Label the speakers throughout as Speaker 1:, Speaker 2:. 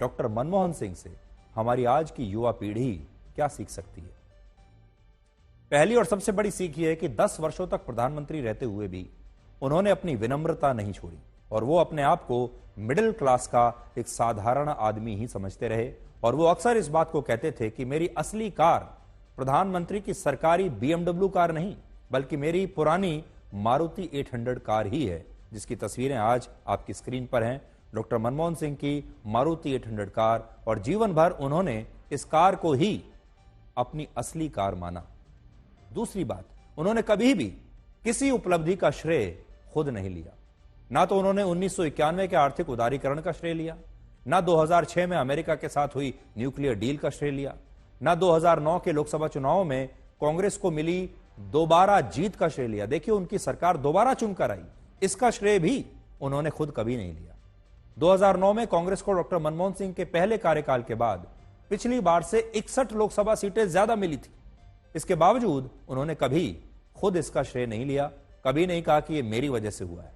Speaker 1: Doctor Manmohan Singh से हमारी आज की युवा पीढ़ी क्या सीख सकती है? पहली और सबसे बड़ी सीख यह है कि 10 वर्षों तक प्रधानमंत्री रहते हुए भी उन्होंने अपनी विनम्रता नहीं छोड़ी और वो अपने आप को मिडिल क्लास का एक साधारण आदमी ही समझते रहे। और वो अक्सर इस बात को कहते थे कि मेरी असली कार प्रधानमंत्री की सरकारी BMW कार नहीं, बल्कि मेरी पुरानी मारुति 800 कार ही है, जिसकी तस्वीरें आज आपकी स्क्रीन पर हैं। डॉक्टर मनमोहन सिंह की मारुति 800 कार, और जीवन भर उन्होंने इस कार को ही अपनी असली कार माना। दूसरी बात, उन्होंने कभी भी किसी उपलब्धि का श्रेय खुद नहीं लिया। ना तो उन्होंने 1991 के आर्थिक उदारीकरण का श्रेय लिया, ना 2006 में अमेरिका के साथ हुई न्यूक्लियर डील का श्रेय लिया, ना 2009 के लोकसभा चुनाव में कांग्रेस को मिली दोबारा जीत का श्रेय लिया। देखिए, उनकी सरकार दोबारा चुनकर आई, इसका श्रेय भी उन्होंने खुद कभी नहीं लिया। 2009 में कांग्रेस को डॉक्टर मनमोहन सिंह के पहले कार्यकाल के बाद पिछली बार से 61 लोकसभा सीटें ज्यादा मिली थी। इसके बावजूद उन्होंने कभी खुद इसका श्रेय नहीं लिया, कभी नहीं कहा कि यह मेरी वजह से हुआ है।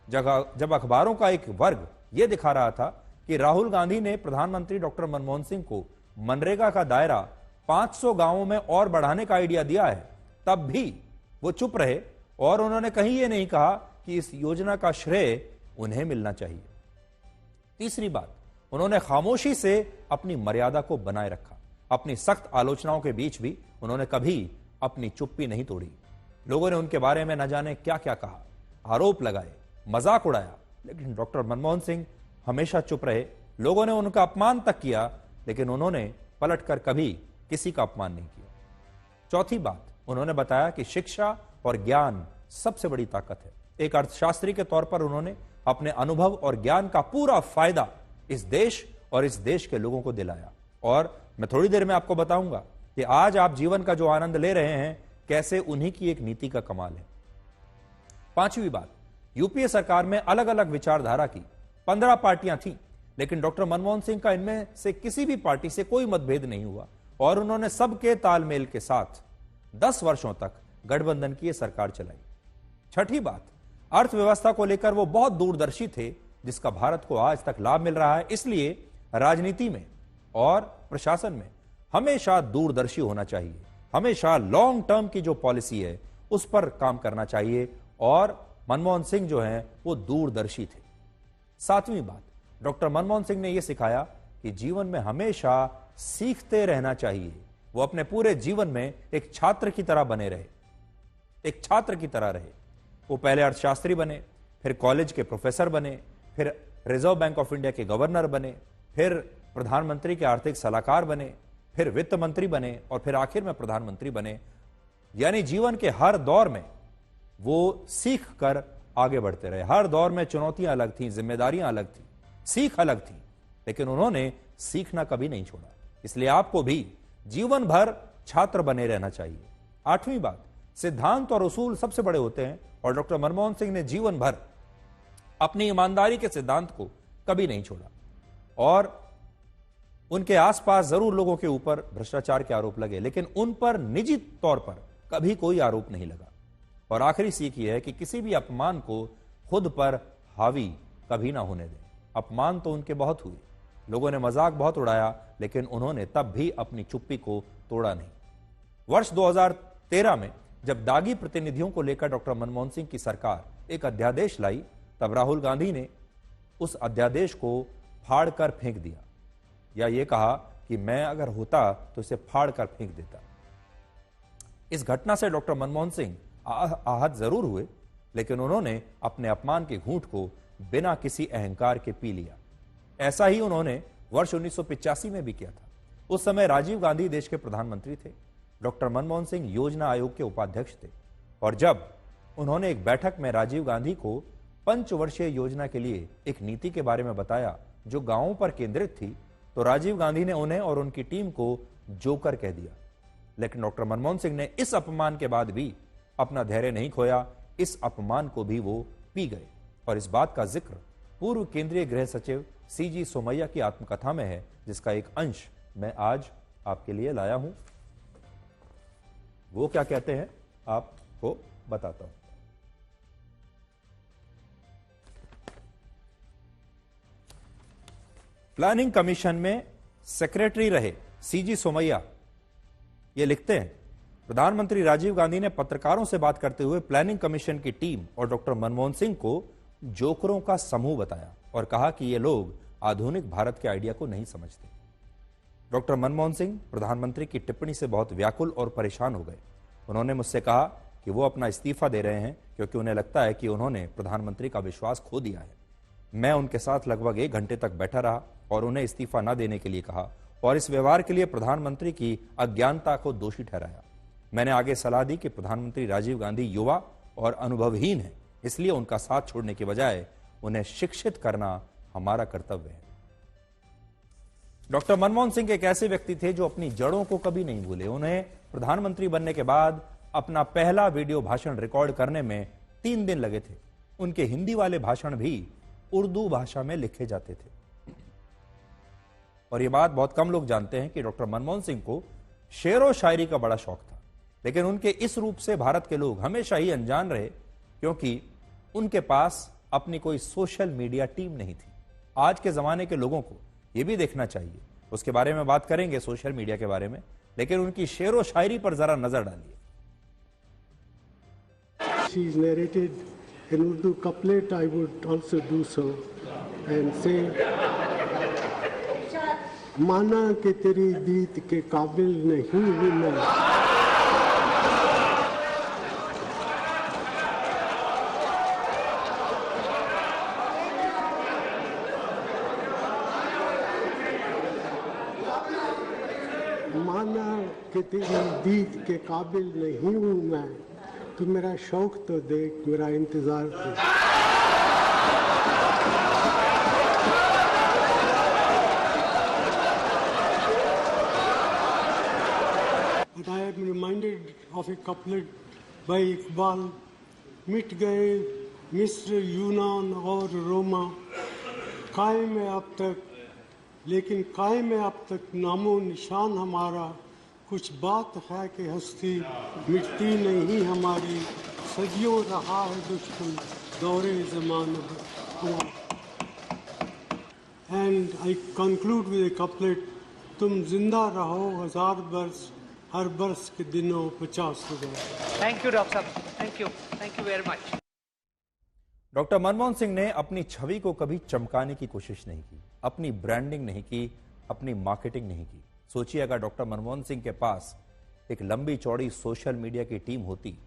Speaker 1: जब अखबारों का एक वर्ग यह दिखा रहा था कि राहुल गांधी ने प्रधानमंत्री डॉक्टर मनमोहन सिंह को मनरेगा का दायरा 500 गांवों में और बढ़ाने का आइडिया दिया है, तब भी वो चुप रहे और उन्होंने कहीं यह नहीं कहा कि इस योजना का श्रेय उन्हें मिलना चाहिए। तीसरी बात, उन्होंने खामोशी से अपनी मर्यादा को बनाए रखा। अपनी सख्त आलोचनाओं के बीच भी उन्होंने कभी अपनी चुप्पी नहीं तोड़ी। लोगों ने उनके बारे में न जाने क्या क्या कहा, आरोप लगाए, मजाक उड़ाया, लेकिन डॉक्टर मनमोहन सिंह हमेशा चुप रहे। लोगों ने उनका अपमान तक किया, लेकिन उन्होंने पलटकर कभी किसी का अपमान नहीं किया। चौथी बात, उन्होंने बताया कि शिक्षा और ज्ञान सबसे बड़ी ताकत है। एक अर्थशास्त्री के तौर पर उन्होंने अपने अनुभव और ज्ञान का पूरा फायदा इस देश और इस देश के लोगों को दिलाया। और मैं थोड़ी देर में आपको बताऊंगा कि आज आप जीवन का जो आनंद ले रहे हैं, कैसे उन्हीं की एक नीति का कमाल है। पांचवी बात, यूपीए सरकार में अलग अलग विचारधारा की 15 पार्टियां थीं, लेकिन डॉक्टर मनमोहन सिंह का इनमें से किसी भी पार्टी से कोई मतभेद नहीं हुआ और उन्होंने सबके तालमेल के साथ 10 वर्षों तक गठबंधन की सरकार चलाई। छठी बात, अर्थव्यवस्था को लेकर वो बहुत दूरदर्शी थे, जिसका भारत को आज तक लाभ मिल रहा है। इसलिए राजनीति में और प्रशासन में हमेशा दूरदर्शी होना चाहिए, हमेशा लॉन्ग टर्म की जो पॉलिसी है उस पर काम करना चाहिए, और मनमोहन सिंह जो हैं वो दूरदर्शी थे। सातवीं बात, डॉक्टर मनमोहन सिंह ने यह सिखाया कि जीवन में हमेशा सीखते रहना चाहिए। वो अपने पूरे जीवन में एक छात्र की तरह बने रहे, एक छात्र की तरह रहे। वो पहले अर्थशास्त्री बने, फिर कॉलेज के प्रोफेसर बने, फिर रिजर्व बैंक ऑफ इंडिया के गवर्नर बने, फिर प्रधानमंत्री के आर्थिक सलाहकार बने, फिर वित्त मंत्री बने और फिर आखिर में प्रधानमंत्री बने। यानी जीवन के हर दौर में वो सीख कर आगे बढ़ते रहे। हर दौर में चुनौतियां अलग थीं, जिम्मेदारियां अलग थीं, सीख अलग थी, लेकिन उन्होंने सीखना कभी नहीं छोड़ा। इसलिए आपको भी जीवन भर छात्र बने रहना चाहिए। आठवीं बात, सिद्धांत और उसूल सबसे बड़े होते हैं, और डॉक्टर मनमोहन सिंह ने जीवन भर अपनी ईमानदारी के सिद्धांत को कभी नहीं छोड़ा। और उनके आसपास जरूर लोगों के ऊपर भ्रष्टाचार के आरोप लगे, लेकिन उन पर निजी तौर पर कभी कोई आरोप नहीं लगा। और आखिरी सीख यह है कि किसी भी अपमान को खुद पर हावी कभी ना होने दें। अपमान तो उनके बहुत हुए, लोगों ने मजाक बहुत उड़ाया, लेकिन उन्होंने तब भी अपनी चुप्पी को तोड़ा नहीं। वर्ष 2013 में जब दागी प्रतिनिधियों को लेकर डॉक्टर मनमोहन सिंह की सरकार एक अध्यादेश लाई, तब राहुल गांधी ने उस अध्यादेश को फाड़कर फेंक दिया, या यह कहा कि मैं अगर होता तो इसे फाड़कर फेंक देता। इस घटना से डॉक्टर मनमोहन सिंह आहत जरूर हुए, लेकिन उन्होंने अपने अपमान के घूंट को बिना किसी अहंकार के पी लिया। ऐसा ही उन्होंने वर्ष 1985 में भी किया था। उस समय राजीव गांधी देश के प्रधानमंत्री थे, डॉक्टर मनमोहन सिंह योजना आयोग के उपाध्यक्ष थे। और जब उन्होंने एक बैठक में राजीव गांधी को पंचवर्षीय योजना के लिए एक नीति के बारे में बताया जो गांवों पर केंद्रित थी, तो राजीव गांधी ने उन्हें और उनकी टीम को जोकर कह दिया। लेकिन डॉक्टर मनमोहन सिंह ने इस अपमान के बाद भी अपना धैर्य नहीं खोया, इस अपमान को भी वो पी गए। और इस बात का जिक्र पूर्व केंद्रीय गृह सचिव CG सोमैया की आत्मकथा में है, जिसका एक अंश मैं आज आपके लिए लाया हूं। वो क्या कहते हैं आपको बताता हूं। प्लानिंग कमीशन में सेक्रेटरी रहे सीजी सोमैया ये लिखते हैं, प्रधानमंत्री राजीव गांधी ने पत्रकारों से बात करते हुए प्लानिंग कमीशन की टीम और डॉक्टर मनमोहन सिंह को जोकरों का समूह बताया और कहा कि ये लोग आधुनिक भारत के आइडिया को नहीं समझते। डॉक्टर मनमोहन सिंह प्रधानमंत्री की टिप्पणी से बहुत व्याकुल और परेशान हो गए। उन्होंने मुझसे कहा कि वो अपना इस्तीफा दे रहे हैं क्योंकि उन्हें लगता है कि उन्होंने प्रधानमंत्री का विश्वास खो दिया है। मैं उनके साथ लगभग 1 घंटे तक बैठा रहा और उन्हें इस्तीफा न देने के लिए कहा और इस व्यवहार के लिए प्रधानमंत्री की अज्ञानता को दोषी ठहराया। मैंने आगे सलाह दी कि प्रधानमंत्री राजीव गांधी युवा और अनुभवहीन है, इसलिए उनका साथ छोड़ने के बजाय उन्हें शिक्षित करना हमारा कर्तव्य है। डॉक्टर मनमोहन सिंह एक ऐसे व्यक्ति थे जो अपनी जड़ों को कभी नहीं भूले। उन्हें प्रधानमंत्री बनने के बाद अपना पहला वीडियो भाषण रिकॉर्ड करने में 3 दिन लगे थे। उनके हिंदी वाले भाषण भी उर्दू भाषा में लिखे जाते थे। और यह बात बहुत कम लोग जानते हैं कि डॉक्टर मनमोहन सिंह को शेर व शायरी का बड़ा शौक था, लेकिन उनके इस रूप से भारत के लोग हमेशा ही अनजान रहे क्योंकि उनके पास अपनी कोई सोशल मीडिया टीम नहीं थी। आज के जमाने के लोगों को यह भी देखना चाहिए, उसके बारे में बात करेंगे सोशल मीडिया के बारे में, लेकिन उनकी शेर व शायरी पर जरा नजर डालिए।
Speaker 2: She is narrated in Urdu couplet. I would also do so and say, माना कि तेरी दीद के काबिल नहीं हूं मैं, माना कि तेरी दीद के काबिल नहीं हूं मैं, तो मेरा शौक तो देख, मेरा इंतजार देख। But I am reminded of a couplet by Iqbal, मिट गए मिस्र, यूनान और रोमा, कायम है अब तक, लेकिन कायम है अब तक नामो निशान हमारा, कुछ बात है कि हस्ती मिटती नहीं हमारी, सदियों रहा है दुश्मन दौरे ज़माना हुआ। And I conclude with A couplet, तुम जिंदा रहो 1000 बरस, हर बरस के दिनों 50,000।
Speaker 3: थैंक यू डॉक्टर साहब, thank you very much.
Speaker 1: Doctor Manmohan Singh ने अपनी छवि को कभी चमकाने की कोशिश नहीं की, अपनी ब्रांडिंग नहीं की, अपनी मार्केटिंग नहीं की। सोचिए अगर डॉक्टर मनमोहन सिंह के पास एक लंबी चौड़ी सोशल मीडिया की टीम होती,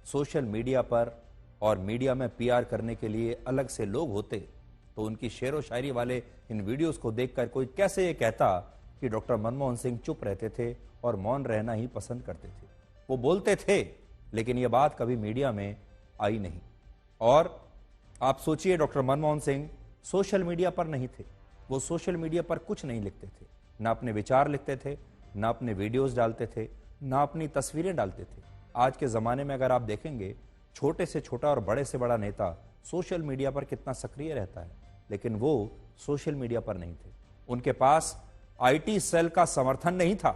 Speaker 1: सोशल मीडिया पर और मीडिया में पीआर करने के लिए अलग से लोग होते, तो उनकी शेर व शायरी वाले इन वीडियोस को देखकर कोई कैसे ये कहता कि डॉक्टर मनमोहन सिंह चुप रहते थे और मौन रहना ही पसंद करते थे। वो बोलते थे, लेकिन यह बात कभी मीडिया में आई नहीं। और आप सोचिए doctor Manmohan Singh social media पर नहीं थे, वो सोशल मीडिया पर कुछ नहीं लिखते थे, ना अपने विचार लिखते थे, ना अपने वीडियोस डालते थे, ना अपनी तस्वीरें डालते थे। आज के ज़माने में अगर आप देखेंगे, छोटे से छोटा और बड़े से बड़ा नेता सोशल मीडिया पर कितना सक्रिय रहता है, लेकिन वो सोशल मीडिया पर नहीं थे। उनके पास आईटी सेल का समर्थन नहीं था।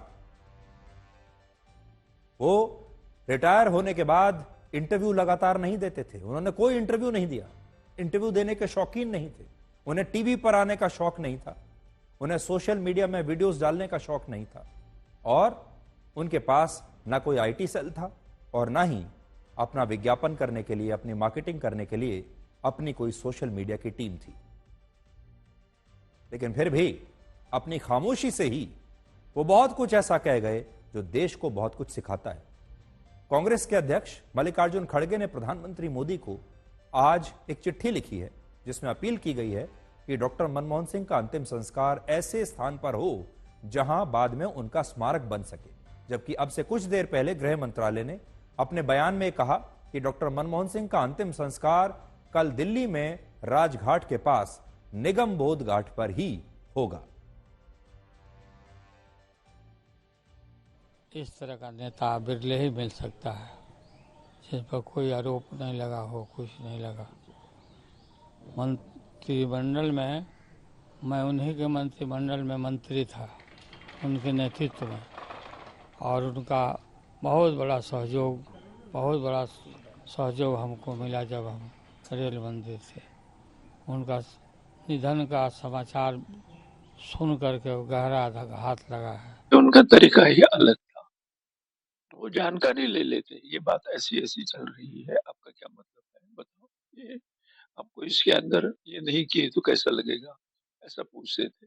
Speaker 1: वो रिटायर होने के बाद इंटरव्यू लगातार नहीं देते थे। उन्होंने कोई इंटरव्यू नहीं दिया, इंटरव्यू देने के शौकीन नहीं थे। उन्हें टीवी पर आने का शौक नहीं था, उन्हें सोशल मीडिया में वीडियोस डालने का शौक नहीं था, और उनके पास ना कोई आईटी सेल था और ना ही अपना विज्ञापन करने के लिए, अपनी मार्केटिंग करने के लिए अपनी कोई सोशल मीडिया की टीम थी। लेकिन फिर भी अपनी खामोशी से ही वो बहुत कुछ ऐसा कह गए जो देश को बहुत कुछ सिखाता है। कांग्रेस के अध्यक्ष मल्लिकार्जुन खड़गे ने प्रधानमंत्री मोदी को आज एक चिट्ठी लिखी है जिसमें अपील की गई है कि डॉक्टर मनमोहन सिंह का अंतिम संस्कार ऐसे स्थान पर हो जहां बाद में उनका स्मारक बन सके। जबकि अब से कुछ देर पहले गृह मंत्रालय ने अपने बयान में कहा कि डॉक्टर मनमोहन सिंह का अंतिम संस्कार कल दिल्ली में राजघाट के पास निगम बोध घाट पर ही होगा।
Speaker 4: इस तरह का नेता बिरले ही मिल सकता है जिस पर कोई आरोप नहीं लगा हो, कुछ नहीं लगा। मंत्रिमंडल में मैं उन्हीं के मंत्रिमंडल में मंत्री था, उनके नेतृत्व में, और उनका बहुत बड़ा सहयोग हमको मिला जब हम रेल मंत्री थे। उनका निधन का समाचार सुन करके गहरा हाथ लगा है।
Speaker 5: उनका तरीका ही अलग था। वो जानकारी ले लेते, ये बात ऐसी ऐसी चल रही है, आपका क्या मतलब है बताओ, ये आपको इसके अंदर ये नहीं किए तो कैसा लगेगा, ऐसा पूछते थे।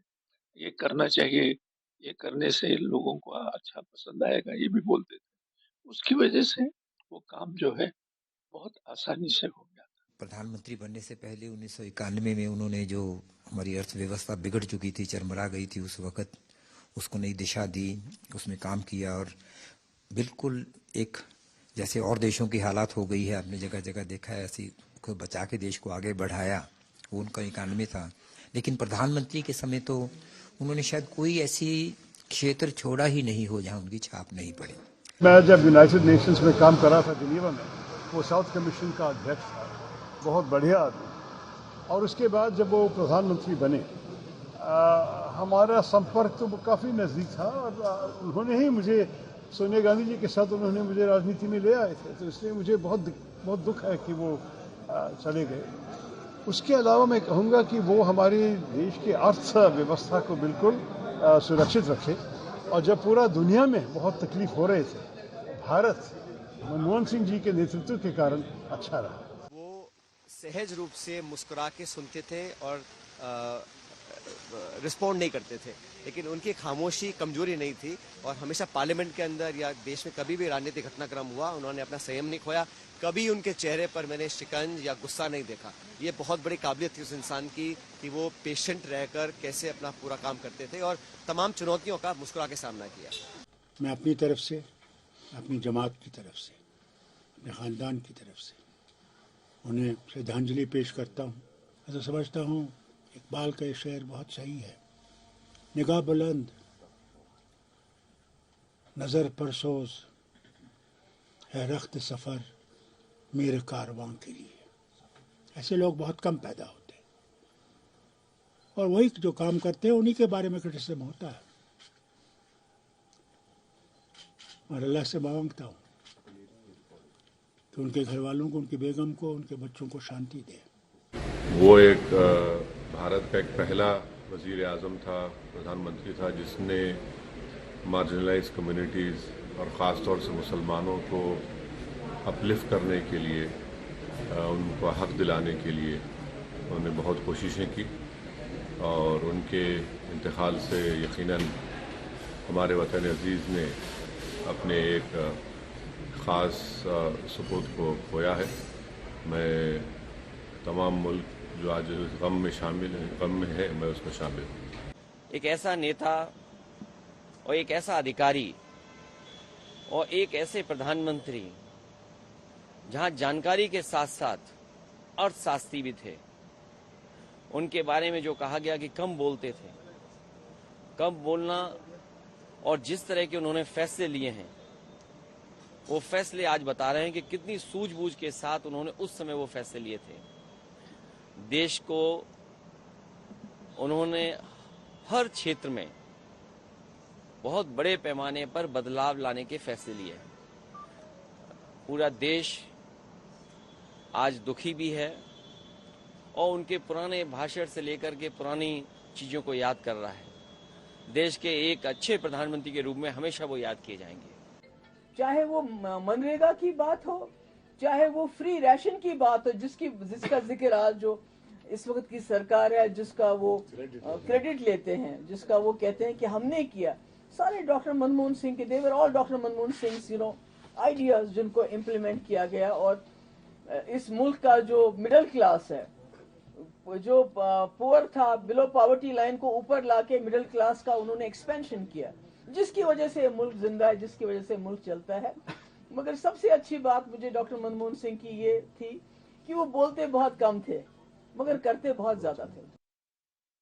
Speaker 5: ये करना चाहिए, ये करने से लोगों को अच्छा पसंद आएगा, ये भी बोलते थे। उसकी वजह से वो काम जो है बहुत आसानी से हो गया।
Speaker 6: प्रधानमंत्री बनने से पहले 1991 में उन्होंने जो हमारी अर्थव्यवस्था बिगड़ चुकी थी, चरमरा गई थी, उस वक्त उसको नई दिशा दी, उसमें काम किया और बिल्कुल एक जैसे और देशों की हालात हो गई है, आपने जगह जगह देखा है, ऐसी को बचा के देश को आगे बढ़ाया। वो उनका 91 था, लेकिन प्रधानमंत्री के समय तो उन्होंने शायद कोई ऐसी क्षेत्र छोड़ा ही नहीं हो जहाँ उनकी छाप नहीं पड़ी।
Speaker 7: मैं जब यूनाइटेड नेशंस में काम कर रहा था जिनेवा में, वो साउथ कमीशन का अध्यक्ष था, बहुत बढ़िया आदमी। और उसके बाद जब वो प्रधानमंत्री बने, हमारा संपर्क तो काफ़ी नज़दीक था और उन्होंने ही मुझे, सोनिया गांधी जी के साथ उन्होंने मुझे राजनीति में ले आए थे, तो इसलिए मुझे बहुत दुख है कि वो चले गए। उसके अलावा मैं कहूँगा कि वो हमारे देश की अर्थव्यवस्था को बिल्कुल सुरक्षित रखे, और जब पूरा दुनिया में बहुत तकलीफ हो रहे थे, भारत मनमोहन सिंह जी के नेतृत्व के कारण अच्छा रहा।
Speaker 8: वो सहज रूप से मुस्कुरा के सुनते थे और रिस्पॉन्ड नहीं करते थे, लेकिन उनकी खामोशी कमजोरी नहीं थी और हमेशा पार्लियामेंट के अंदर या देश में कभी भी राजनीतिक घटनाक्रम हुआ, उन्होंने अपना संयम नहीं खोया। कभी उनके चेहरे पर मैंने शिकंज या गुस्सा नहीं देखा। ये बहुत बड़ी काबिलियत थी उस इंसान की कि वो पेशेंट रहकर कैसे अपना पूरा काम करते थे और तमाम चुनौतियों का मुस्कुरा के सामना किया।
Speaker 2: मैं अपनी तरफ से, अपनी जमात की तरफ से, अपने ख़ानदान की तरफ से उन्हें श्रद्धांजलि पेश करता हूँ। ऐसा समझता हूँ इकबाल का ये शेर बहुत सही है, निगाह बुलंद नज़र परसोज है रख्त सफ़र मेरे कारवां के लिए। ऐसे लोग बहुत कम पैदा होते हैं और वही जो काम करते हैं उन्हीं के बारे में क्रिटिसिज्म होता है। और अल्लाह से मांगता हूँ कि उनके घर वालों को, उनकी बेगम को, उनके बच्चों को शांति दे।
Speaker 9: वो एक भारत का एक पहला वज़ीर आज़म था, प्रधानमंत्री था, जिसने मार्जिनलाइज कम्युनिटीज़ और ख़ास तौर से मुसलमानों को अपलिफ्ट करने के लिए, उनको हक दिलाने के लिए उन्होंने बहुत कोशिशें की और उनके इंतकाल से यकीनन हमारे वतन अज़ीज़ ने अपने एक ख़ास सपूत को खोया है। मैं तमाम मुल्क जो आज गम में शामिल है, गम में है, मैं उसमें शामिल हूँ।
Speaker 10: एक ऐसा नेता और एक ऐसा अधिकारी और एक ऐसे प्रधानमंत्री जहां जानकारी के साथ साथ अर्थशास्त्री भी थे। उनके बारे में जो कहा गया कि कम बोलते थे, कम बोलना और जिस तरह के उन्होंने फैसले लिए हैं, वो फैसले आज बता रहे हैं कि कितनी सूझबूझ के साथ उन्होंने उस समय वो फैसले लिए थे। देश को उन्होंने हर क्षेत्र में बहुत बड़े पैमाने पर बदलाव लाने के फैसले लिए। पूरा देश आज दुखी भी है और उनके पुराने भाषण से लेकर के पुरानी चीजों को याद कर रहा है। देश के एक अच्छे प्रधानमंत्री के रूप में हमेशा वो याद किए जाएंगे।
Speaker 11: चाहे वो मनरेगा की बात हो, चाहे वो फ्री राशन की बात हो, जिसका जिक्र आज जो इस वक्त की सरकार है, जिसका वो क्रेडिट लेते हैं, जिसका वो कहते हैं कि हमने किया, सारे डॉक्टर मनमोहन सिंह के, they were all doctor Manmohan Singh ideas जिनको इम्प्लीमेंट किया गया। और इस मुल्क का जो मिडिल क्लास है, जो पुअर था, बिलो पॉवर्टी लाइन को ऊपर लाके मिडिल क्लास का उन्होंने एक्सपेंशन किया, जिसकी वजह से मुल्क जिंदा है, जिसकी वजह से मुल्क चलता है। मगर सबसे अच्छी बात मुझे डॉक्टर मनमोहन सिंह की ये थी कि वो बोलते बहुत कम थे मगर करते बहुत ज्यादा थे।